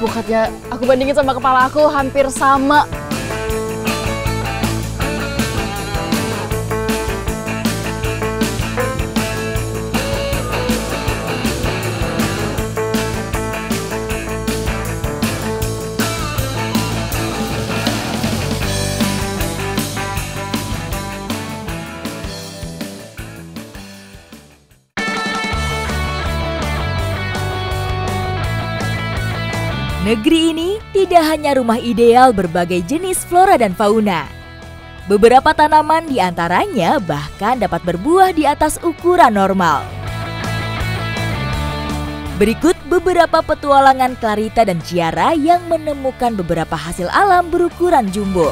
Bukatnya aku bandingin sama kepala aku hampir sama. Negeri ini tidak hanya rumah ideal berbagai jenis flora dan fauna. Beberapa tanaman di antaranya bahkan dapat berbuah di atas ukuran normal. Berikut beberapa petualangan Clarita dan Ciara yang menemukan beberapa hasil alam berukuran jumbo.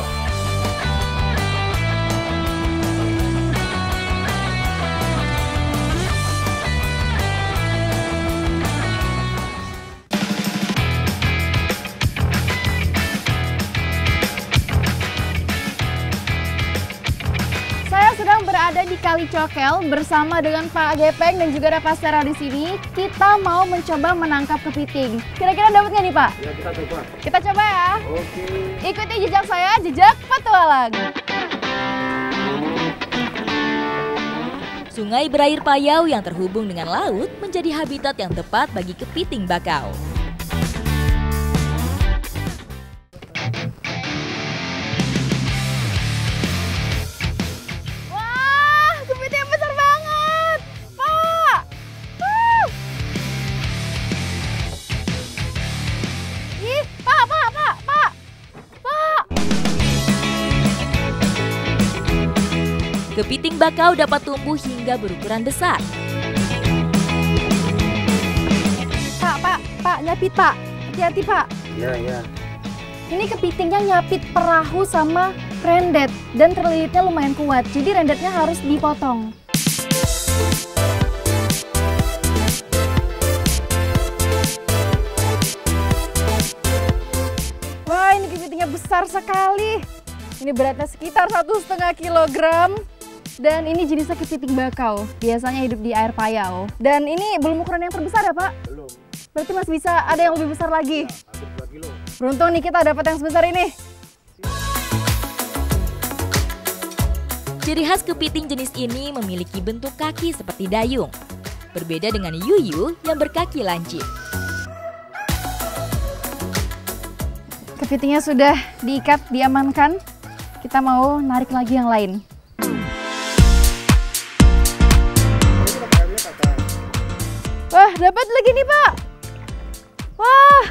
Sedang berada di Kali Cokel bersama dengan Pak Gepeng dan juga ada Pak Sera di sini. Kita mau mencoba menangkap kepiting. Kira-kira dapat nggak nih Pak? Ya, kita coba. Kita coba ya. Oke. Ikuti jejak saya, jejak petualang. Sungai berair payau yang terhubung dengan laut menjadi habitat yang tepat bagi kepiting bakau. Kepiting bakau dapat tumbuh hingga berukuran besar. Pak, nyapit Pak. Hati-hati Pak. Ya. Ini kepitingnya nyapit perahu sama rendet dan terlilitnya lumayan kuat. Jadi rendetnya harus dipotong. Wah, ini kepitingnya besar sekali. Ini beratnya sekitar 1,5 kilogram. Dan ini jenisnya kepiting bakau, biasanya hidup di air payau. Dan ini belum ukuran yang terbesar ya Pak? Belum. Berarti masih bisa ada yang lebih besar lagi? Hampir 2 kilo. Beruntung nih kita dapat yang sebesar ini. Ciri khas kepiting jenis ini memiliki bentuk kaki seperti dayung. Berbeda dengan yuyu yang berkaki lancip. Kepitingnya sudah diikat, diamankan. Kita mau narik lagi yang lain. Wah, dapat lagi nih Pak. Wah.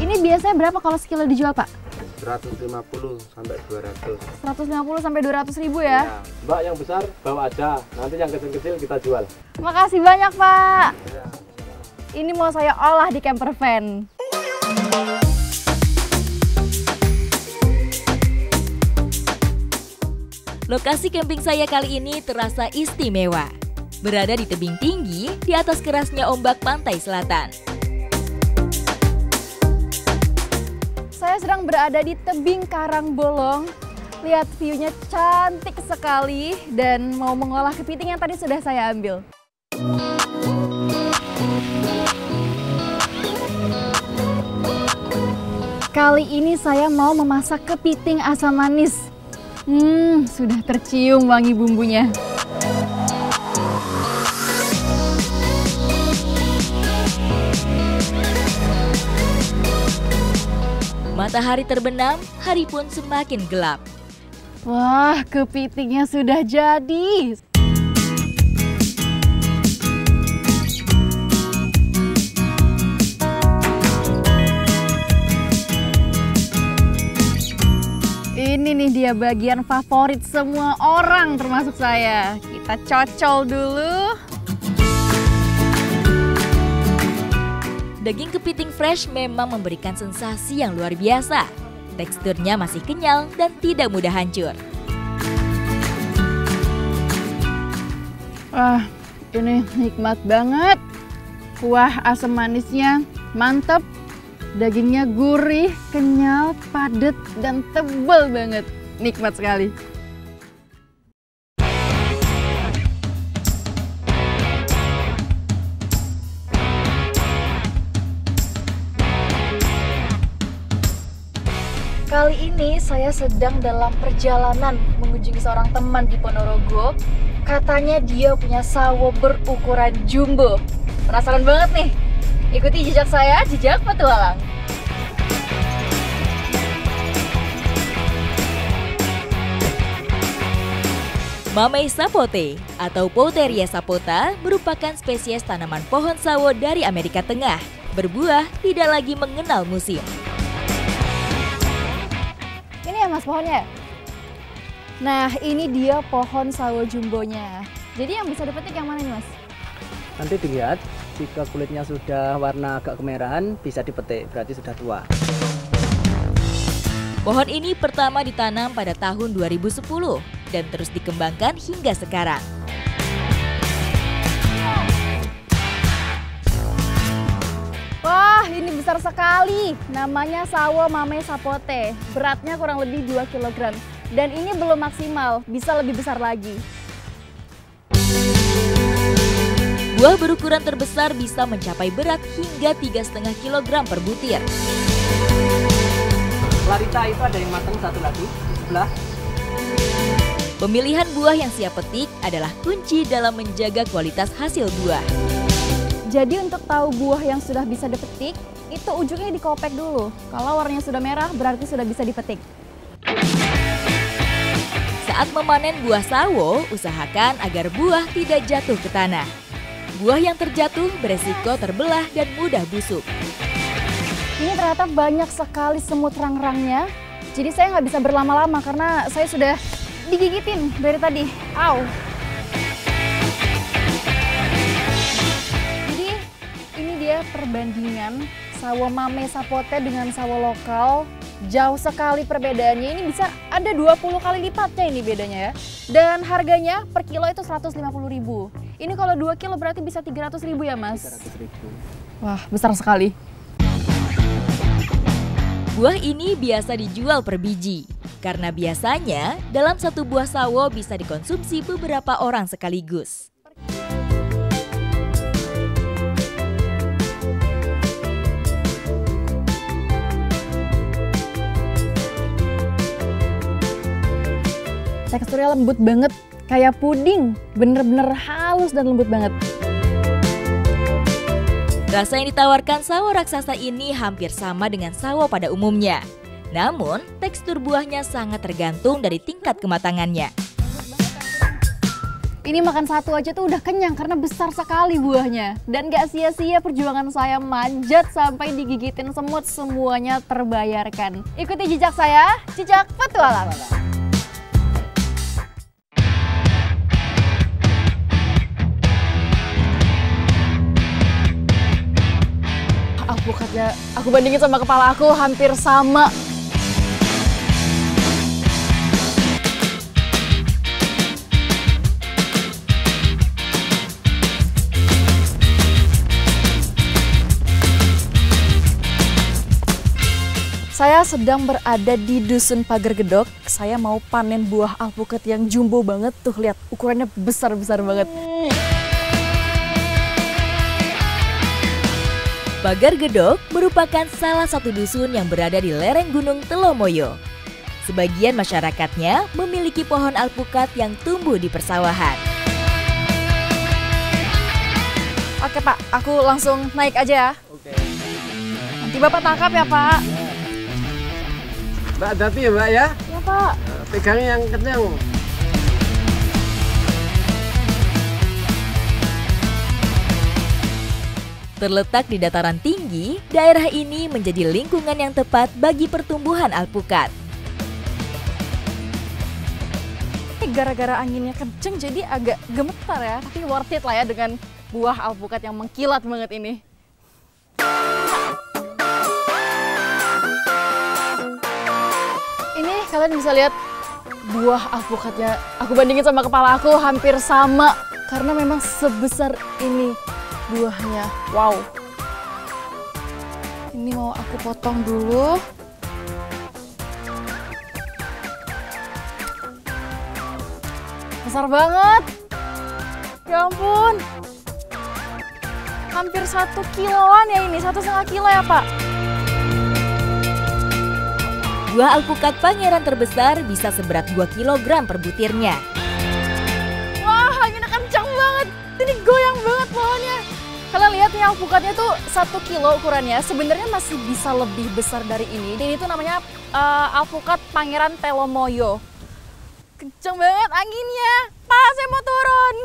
Ini biasanya berapa kalau sekilo dijual Pak? 150 sampai 200. 150 sampai 200 ribu ya? Ya. Mbak yang besar bawa aja, nanti yang kecil-kecil kita jual. Makasih banyak Pak. Ya. Ini mau saya olah di camper van. Lokasi camping saya kali ini terasa istimewa. Berada di tebing tinggi di atas kerasnya ombak pantai selatan. Saya sedang berada di tebing Karangbolong. Lihat view-nya cantik sekali dan mau mengolah kepiting yang tadi sudah saya ambil. Kali ini saya mau memasak kepiting asam manis. Sudah tercium wangi bumbunya. Matahari terbenam, hari pun semakin gelap. Wah, kepitingnya sudah jadi. Ini nih dia bagian favorit semua orang termasuk saya. Kita cocol dulu. Daging kepiting fresh memang memberikan sensasi yang luar biasa. Teksturnya masih kenyal dan tidak mudah hancur. Wah, ini nikmat banget. Kuah asam manisnya mantap. Dagingnya gurih, kenyal, padat, dan tebal banget. Nikmat sekali. Kali ini saya sedang dalam perjalanan mengunjungi seorang teman di Ponorogo. Katanya dia punya sawo berukuran jumbo. Penasaran banget nih? Ikuti jejak saya, jejak petualang. Mamei sapote atau Poteria sapota merupakan spesies tanaman pohon sawo dari Amerika Tengah. Berbuah tidak lagi mengenal musim. Ini ya mas pohonnya? Nah ini dia pohon sawo jumbonya. Jadi yang bisa dipetik yang mana nih mas? Nanti dilihat, jika kulitnya sudah warna agak kemerahan bisa dipetik, berarti sudah tua. Pohon ini pertama ditanam pada tahun 2010 dan terus dikembangkan hingga sekarang. Wah, ini besar sekali. Namanya sawo mamei sapote. Beratnya kurang lebih 2 kg. Dan ini belum maksimal, bisa lebih besar lagi. Buah berukuran terbesar bisa mencapai berat hingga 3,5 kg per butir. Clarita itu ada yang matang satu lagi di sebelah. Pemilihan buah yang siap petik adalah kunci dalam menjaga kualitas hasil buah. Jadi untuk tahu buah yang sudah bisa dipetik, itu ujungnya dikopek dulu. Kalau warnanya sudah merah, berarti sudah bisa dipetik. Saat memanen buah sawo, usahakan agar buah tidak jatuh ke tanah. Buah yang terjatuh beresiko terbelah dan mudah busuk. Ini ternyata banyak sekali semut rang-rangnya. Jadi saya nggak bisa berlama-lama karena saya sudah digigitin dari tadi. Au! Jadi ini dia perbandingan sawo mamei sapote dengan sawo lokal. Jauh sekali perbedaannya, ini bisa ada 20 kali lipatnya ini bedanya ya. Dan harganya per kilo itu 150.000. Ini kalau 2 kilo berarti bisa 300.000 ya mas? 300.000. Wah besar sekali. Buah ini biasa dijual per biji. Karena biasanya dalam satu buah sawo bisa dikonsumsi beberapa orang sekaligus. Teksturnya lembut banget, kayak puding. Bener-bener halus dan lembut banget. Rasa yang ditawarkan sawo raksasa ini hampir sama dengan sawo pada umumnya. Namun, tekstur buahnya sangat tergantung dari tingkat kematangannya. Ini makan satu aja tuh udah kenyang karena besar sekali buahnya. Dan gak sia-sia perjuangan saya manjat sampai digigitin semut, semuanya terbayarkan. Ikuti jejak saya, jejak petualang. Alpukatnya aku bandingin sama kepala aku hampir sama. Saya sedang berada di Dusun Pagar Gedok. Saya mau panen buah alpukat yang jumbo banget. Tuh lihat, ukurannya besar-besar banget. Pagar Gedok merupakan salah satu dusun yang berada di lereng Gunung Telomoyo. Sebagian masyarakatnya memiliki pohon alpukat yang tumbuh di persawahan. Oke Pak, aku langsung naik aja ya. Oke. Nanti Bapak tangkap ya Pak. Mbak, hati ya Mbak ya. Ya Pak. Pegangnya yang kencang. Terletak di dataran tinggi, daerah ini menjadi lingkungan yang tepat bagi pertumbuhan alpukat. Gara-gara anginnya kenceng jadi agak gemetar ya. Tapi worth it lah ya dengan buah alpukat yang mengkilat banget ini. Ini kalian bisa lihat buah alpukatnya. Aku bandingin sama kepala aku hampir sama. Karena memang sebesar ini buahnya. Wow. Ini mau aku potong dulu. Besar banget. Ya ampun. Hampir 1 kiloan ya ini. 1,5 kilo ya Pak. Buah alpukat Pangeran terbesar bisa seberat 2 kg per butirnya. Wah, anginnya kencang banget. Ini goyang banget pohonnya. Kalian lihat nih alpukatnya tuh 1 kilo ukurannya. Sebenarnya masih bisa lebih besar dari ini. Dan itu namanya alpukat Pangeran Telomoyo. Kencang banget anginnya. Pak, saya mau turun.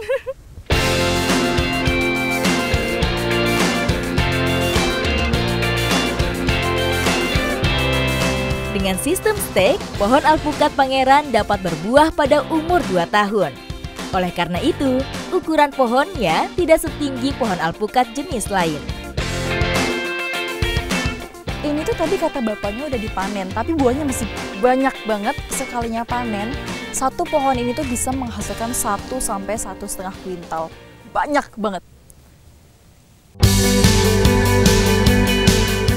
Dengan sistem stek, pohon alpukat Pangeran dapat berbuah pada umur 2 tahun. Oleh karena itu, ukuran pohonnya tidak setinggi pohon alpukat jenis lain. Ini tuh tadi kata bapaknya udah dipanen, tapi buahnya masih banyak banget. Sekalinya panen, satu pohon ini tuh bisa menghasilkan 1 sampai 1,5 kuintal. Banyak banget.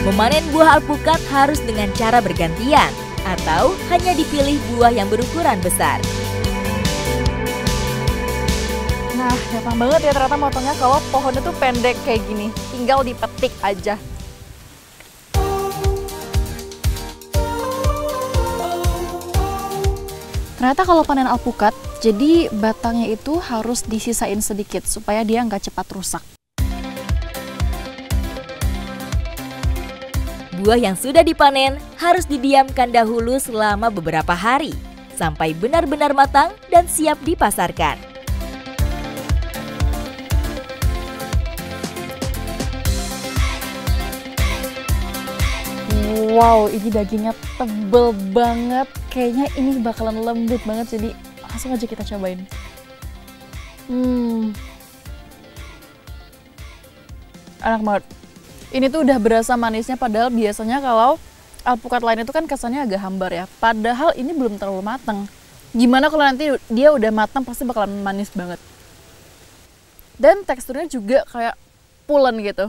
Memanen buah alpukat harus dengan cara bergantian, atau hanya dipilih buah yang berukuran besar. Nah, gampang banget ya ternyata motongnya kalau pohonnya tuh pendek kayak gini. Tinggal dipetik aja. Ternyata kalau panen alpukat, jadi batangnya itu harus disisain sedikit supaya dia nggak cepat rusak. Buah yang sudah dipanen harus didiamkan dahulu selama beberapa hari, sampai benar-benar matang dan siap dipasarkan. Wow, ini dagingnya tebel banget. Kayaknya ini bakalan lembut banget, jadi langsung aja kita cobain. Enak banget. Ini tuh udah berasa manisnya, padahal biasanya kalau alpukat lain itu kan kesannya agak hambar ya. Padahal ini belum terlalu matang. Gimana kalau nanti dia udah matang, pasti bakalan manis banget. Dan teksturnya juga kayak pulen gitu.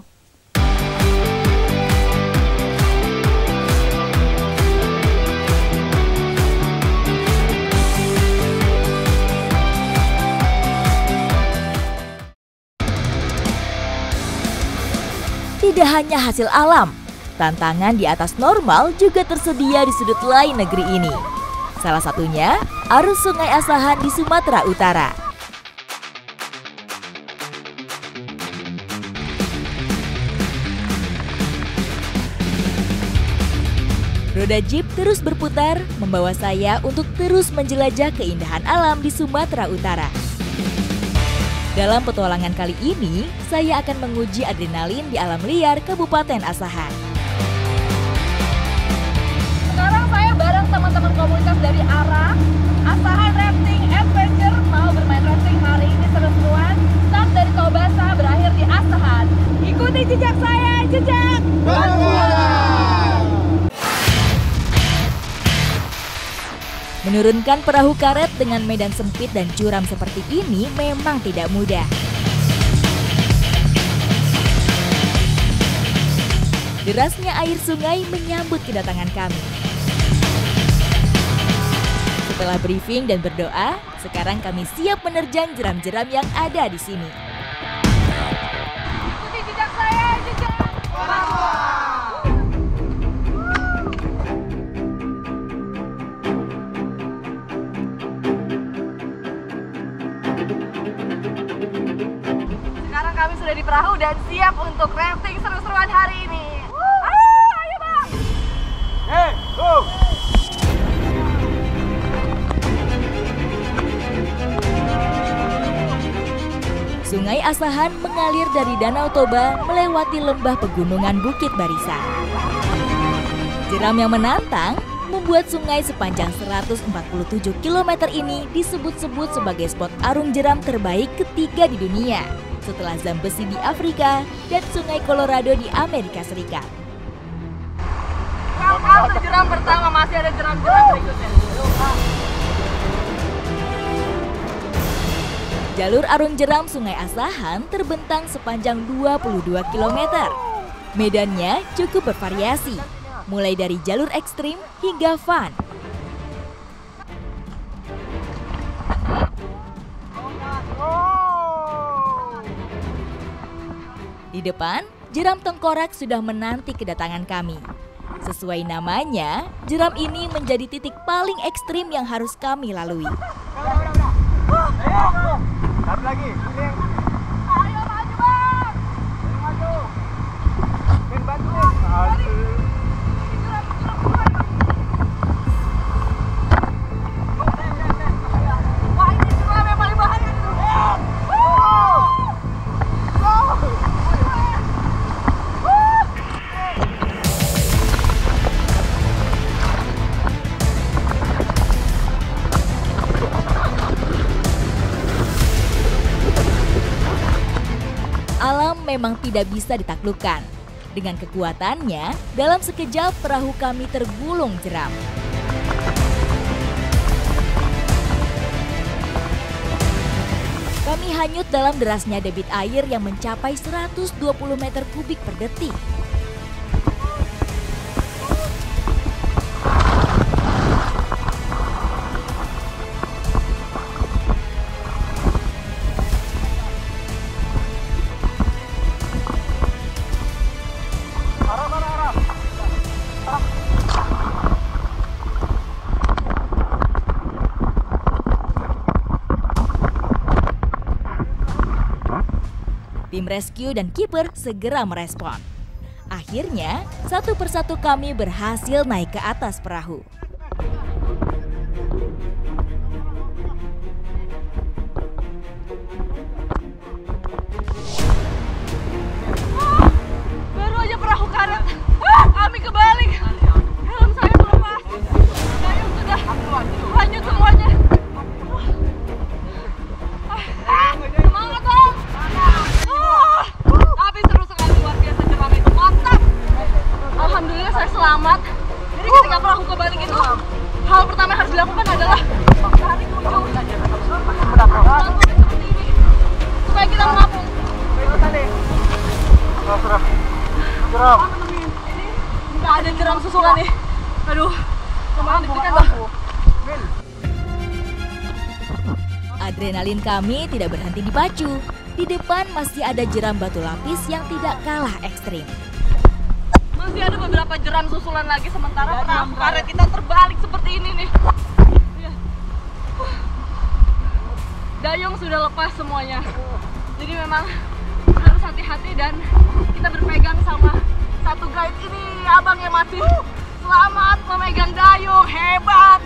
Tidak hanya hasil alam, tantangan di atas normal juga tersedia di sudut lain negeri ini. Salah satunya arus Sungai Asahan di Sumatera Utara. Roda jeep terus berputar, membawa saya untuk terus menjelajah keindahan alam di Sumatera Utara. Dalam petualangan kali ini, saya akan menguji adrenalin di alam liar Kabupaten Asahan. Sekarang saya bareng teman-teman komunitas dari ARA, Asahan Rafting Adventure, mau bermain rafting hari ini seru-seruan. Start dari Tobasa, berakhir di Asahan. Ikuti jejak saya, jejak Menurunkan perahu karet dengan medan sempit dan curam seperti ini memang tidak mudah. Derasnya air sungai menyambut kedatangan kami. Setelah briefing dan berdoa, sekarang kami siap menerjang jeram-jeram yang ada di sini. Ikuti jejak saya, jejak Sekarang kami sudah di perahu dan siap untuk rafting seru-seruan hari ini. Ayo bang! Sungai Asahan mengalir dari Danau Toba melewati lembah pegunungan Bukit Barisan. Jeram yang menantang membuat sungai sepanjang 147 km ini disebut-sebut sebagai spot arung jeram terbaik ketiga di dunia, setelah Zambezi di Afrika dan Sungai Colorado di Amerika Serikat. Welcome to jeram pertama, masih ada jeram-jeram berikutnya. Jalur arung jeram Sungai Asahan terbentang sepanjang 22 km. Medannya cukup bervariasi, mulai dari jalur ekstrim hingga fun. Di depan, jeram tengkorak sudah menanti kedatangan kami. Sesuai namanya, jeram ini menjadi titik paling ekstrim yang harus kami lalui. Satu lagi. Ayo maju bang. Maju. Ben bantu. Wah ini jeram yang paling bahaya. Alam memang tidak bisa ditaklukkan. Dengan kekuatannya, dalam sekejap perahu kami tergulung jeram. Kami hanyut dalam derasnya debit air yang mencapai 120 meter kubik per detik. Tim rescue dan kiper segera merespon. Akhirnya, satu persatu kami berhasil naik ke atas perahu. Baru aja perahu karet. Kami kebalik. Helm saya terlepas. Dayung sudah hanyut semuanya. Semangat dong. Tapi seru sekali, luar biasa jeram itu, mantap. Alhamdulillah saya selamat. Jadi ketika perahu kebalik itu, hal pertama yang harus dilakukan adalah tarik ke ujung. Langsung seperti ini, supaya kita mengapung. Jeram. Ini nggak ada jeram susulan nih. Aduh, lumayan deg-degan bang. Adrenalin kami tidak berhenti dipacu. Di depan masih ada jeram batu lapis yang tidak kalah ekstrim. Masih ada beberapa jeram susulan lagi, sementara perahu karet kita terbalik seperti ini nih. Iya. Dayung sudah lepas semuanya. Jadi memang harus hati-hati dan kita berpegang sama satu guide ini, abang yang masih selamat memegang dayung, hebat.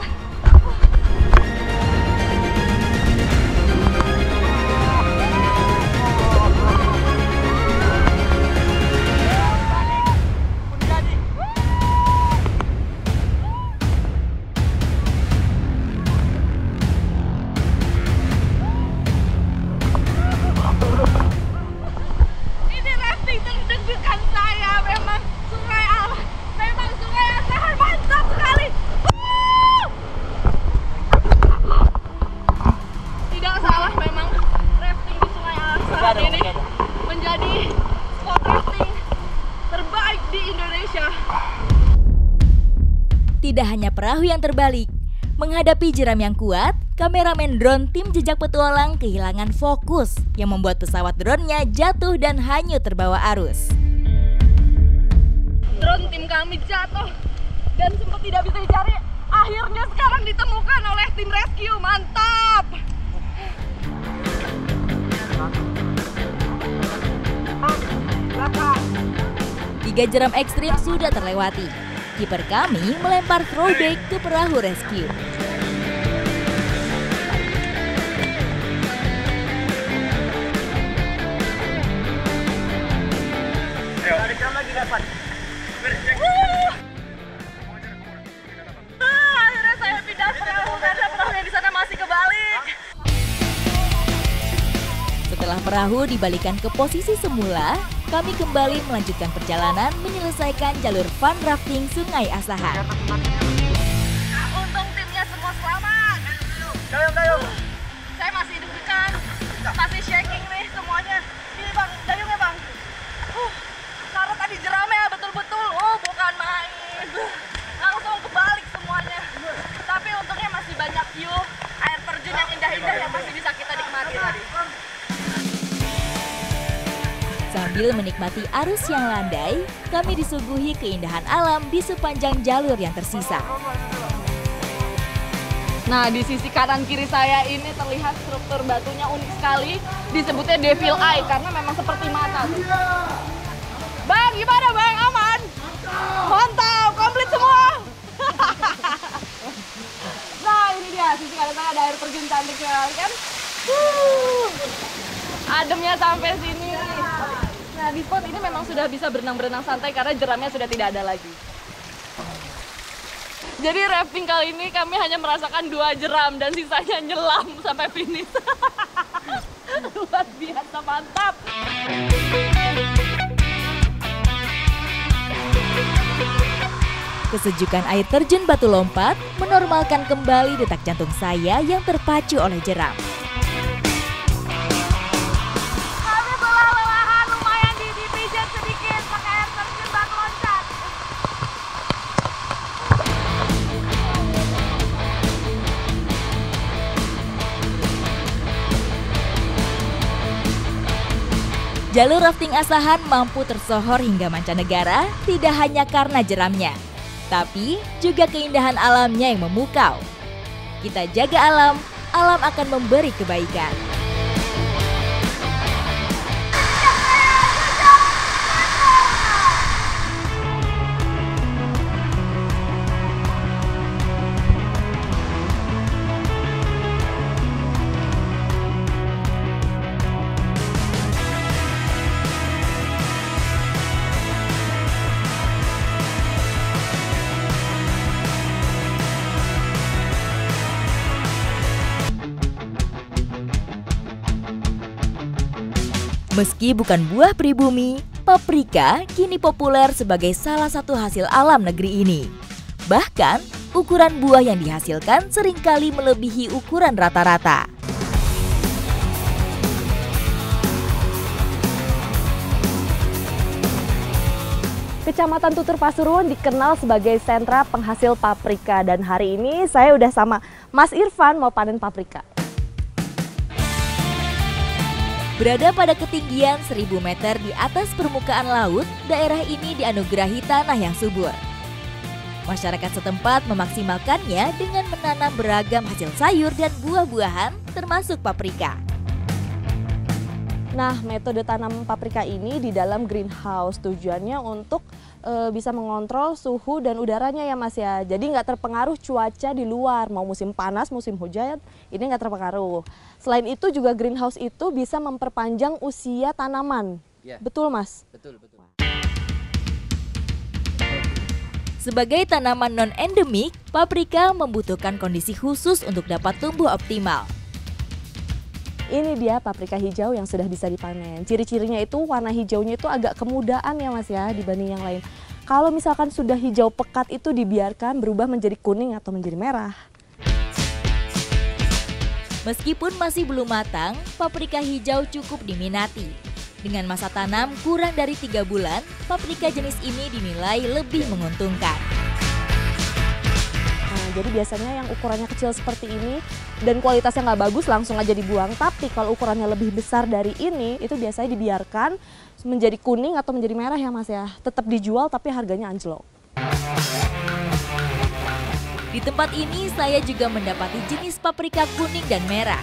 Ini rafting terdeg-degan saya, memang sungai asahan mantap sekali. Tidak salah, memang rafting di sungai asahan ini menjadi spot rafting terbaik di Indonesia. Tidak hanya perahu yang terbalik, menghadapi jeram yang kuat, kameramen drone tim Jejak Petualang kehilangan fokus yang membuat pesawat drone-nya jatuh dan hanyut terbawa arus. Drone tim kami jatuh dan sempat tidak bisa dicari. Akhirnya sekarang ditemukan oleh tim rescue. Mantap! Tiga jeram ekstrim sudah terlewati. Kiper kami melempar throwback ke perahu rescue. Akhirnya saya pindah perahu karena perahunya di sana masih kebalik. Setelah perahu dibalikan ke posisi semula, kami kembali melanjutkan perjalanan menyelesaikan jalur fun rafting Sungai Asahan. Untung timnya semua selamat. Dayung. Saya masih deg-degan, masih shaking nih semuanya. Ini bang, dayungnya bang. Karena tadi jeramnya betul-betul, bukan main. Langsung kebalik semuanya. Tapi untungnya masih banyak view air terjun yang indah-indah yang masih bisa kita nikmati tadi. Sambil Sambil menikmati arus yang landai, kami disuguhi keindahan alam di sepanjang jalur yang tersisa. Nah, di sisi kanan kiri saya ini terlihat struktur batunya unik sekali. Disebutnya Devil Eye karena memang seperti mata. Bang, gimana Bang? Aman? Mantap, komplit semua. Nah, ini dia sisi kanan saya ada air terjun cantiknya kan. Ademnya sampai sini. Nah, di spot ini memang sudah bisa berenang-berenang santai karena jeramnya sudah tidak ada lagi. Jadi rafting kali ini kami hanya merasakan 2 jeram dan sisanya nyelam sampai finish. Luar biasa mantap. Kesejukan air terjun Batu Lompat menormalkan kembali detak jantung saya yang terpacu oleh jeram. Kami lelah-lelahan lumayan dipijat sedikit pakai air terjun Batu Loncat. Jalur rafting Asahan mampu tersohor hingga mancanegara tidak hanya karena jeramnya, tapi juga keindahan alamnya yang memukau. Kita jaga alam, alam akan memberi kebaikan. Meski bukan buah pribumi, paprika kini populer sebagai salah satu hasil alam negeri ini. Bahkan, ukuran buah yang dihasilkan seringkali melebihi ukuran rata-rata. Kecamatan Tutur Pasuruan dikenal sebagai sentra penghasil paprika dan hari ini saya udah sama Mas Irfan mau panen paprika. Berada pada ketinggian 1000 meter di atas permukaan laut, daerah ini dianugerahi tanah yang subur. Masyarakat setempat memaksimalkannya dengan menanam beragam hasil sayur dan buah-buahan, termasuk paprika. Nah, metode tanam paprika ini di dalam greenhouse tujuannya untuk bisa mengontrol suhu dan udaranya ya Mas ya. Jadi nggak terpengaruh cuaca di luar, mau musim panas, musim hujan, ini nggak terpengaruh. Selain itu juga greenhouse itu bisa memperpanjang usia tanaman. Ya. Betul Mas? Betul, betul. Sebagai tanaman non-endemik, paprika membutuhkan kondisi khusus untuk dapat tumbuh optimal. Ini dia paprika hijau yang sudah bisa dipanen. Ciri-cirinya itu warna hijaunya itu agak kemudaan ya Mas ya dibanding yang lain. Kalau misalkan sudah hijau pekat itu dibiarkan berubah menjadi kuning atau menjadi merah. Meskipun masih belum matang, paprika hijau cukup diminati. Dengan masa tanam kurang dari 3 bulan, paprika jenis ini dinilai lebih menguntungkan. Nah, jadi biasanya yang ukurannya kecil seperti ini dan kualitasnya nggak bagus langsung aja dibuang. Tapi kalau ukurannya lebih besar dari ini, itu biasanya dibiarkan menjadi kuning atau menjadi merah ya Mas ya. Tetap dijual tapi harganya anjlok. Di tempat ini saya juga mendapati jenis paprika kuning dan merah.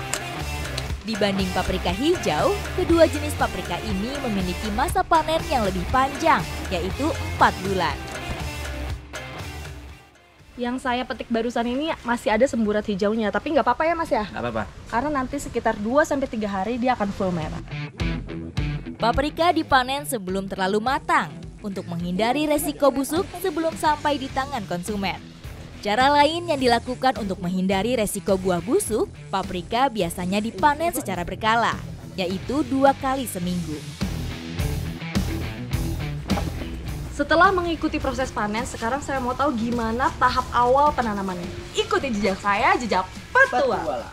Dibanding paprika hijau, kedua jenis paprika ini memiliki masa panen yang lebih panjang, yaitu 4 bulan. Yang saya petik barusan ini masih ada semburat hijaunya, tapi nggak apa-apa ya Mas ya? Nggak apa-apa. Karena nanti sekitar 2-3 hari dia akan full merah. Paprika dipanen sebelum terlalu matang, untuk menghindari resiko busuk sebelum sampai di tangan konsumen. Cara lain yang dilakukan untuk menghindari resiko buah busuk, paprika biasanya dipanen secara berkala, yaitu 2 kali seminggu. Setelah mengikuti proses panen, sekarang saya mau tahu gimana tahap awal penanamannya. Ikuti jejak saya, jejak petualang.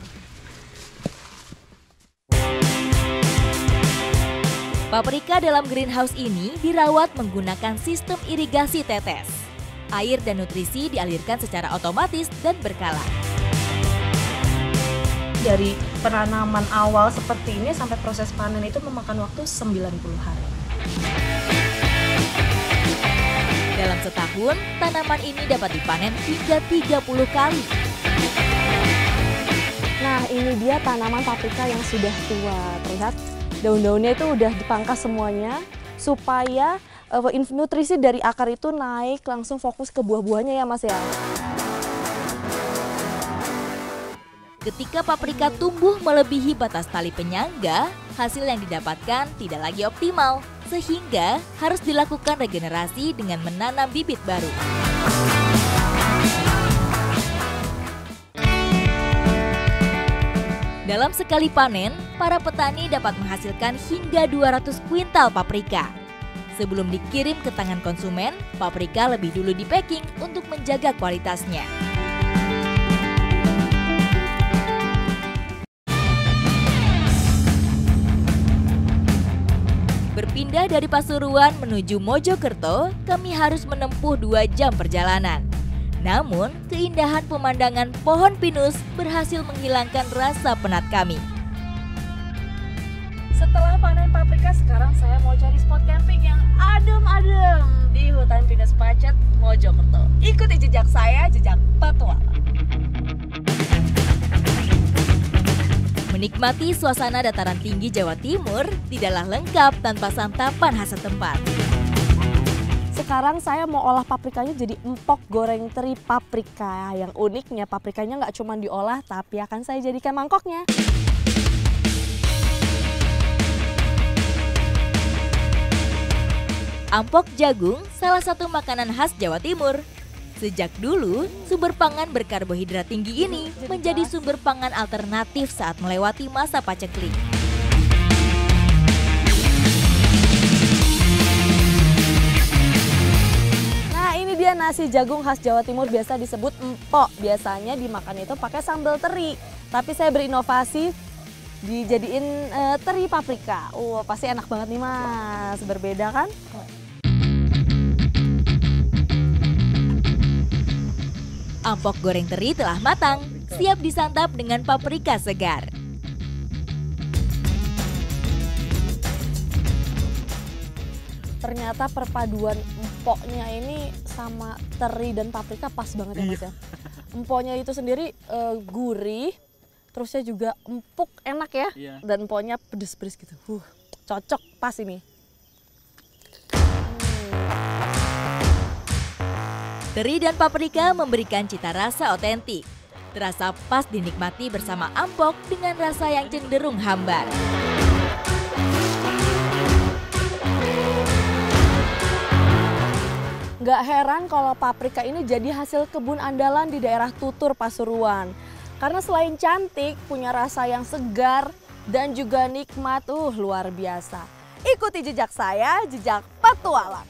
Paprika dalam greenhouse ini dirawat menggunakan sistem irigasi tetes. Air dan nutrisi dialirkan secara otomatis dan berkala. Dari penanaman awal seperti ini sampai proses panen itu memakan waktu 90 hari. Dalam setahun, tanaman ini dapat dipanen hingga 30 kali. Nah, ini dia tanaman paprika yang sudah tua. Terlihat daun-daunnya itu udah dipangkas semuanya supaya nutrisi dari akar itu naik langsung fokus ke buah-buahnya ya Mas ya. Ketika paprika tumbuh melebihi batas tali penyangga, hasil yang didapatkan tidak lagi optimal, sehingga harus dilakukan regenerasi dengan menanam bibit baru. Dalam sekali panen, para petani dapat menghasilkan hingga 200 kuintal paprika. Sebelum dikirim ke tangan konsumen, paprika lebih dulu di-packing untuk menjaga kualitasnya. Berpindah dari Pasuruan menuju Mojokerto, kami harus menempuh 2 jam perjalanan. Namun, keindahan pemandangan pohon pinus berhasil menghilangkan rasa penat kami. Setelah panen paprika, sekarang saya mau cari spot camping yang adem-adem di hutan pinus Pacet, Mojokerto. Ikuti jejak saya, jejak petualang. Menikmati suasana dataran tinggi Jawa Timur tidaklah lengkap tanpa santapan khas setempat. Sekarang saya mau olah paprikanya jadi empok goreng teri paprika. Yang uniknya paprikanya nggak cuma diolah, tapi akan saya jadikan mangkoknya. Ampok jagung salah satu makanan khas Jawa Timur. Sejak dulu, sumber pangan berkarbohidrat tinggi ini menjadi sumber pangan alternatif saat melewati masa paceklik. Dia nasi jagung khas Jawa Timur biasa disebut empok. Biasanya dimakan itu pakai sambal teri. Tapi saya berinovasi dijadiin teri paprika. Pasti enak banget nih Mas. Berbeda kan? Ampok goreng teri telah matang, siap disantap dengan paprika segar. Ternyata perpaduan empoknya ini sama teri dan paprika pas banget ya Mas ya. Empoknya itu sendiri gurih, terusnya juga empuk enak ya. Dan empoknya pedes-pedes gitu. Cocok pas ini. Teri dan paprika memberikan cita rasa otentik. Terasa pas dinikmati bersama ampok dengan rasa yang cenderung hambar. Nggak heran kalau paprika ini jadi hasil kebun andalan di daerah Tutur, Pasuruan. Karena selain cantik, punya rasa yang segar dan juga nikmat, luar biasa. Ikuti jejak saya, jejak petualang.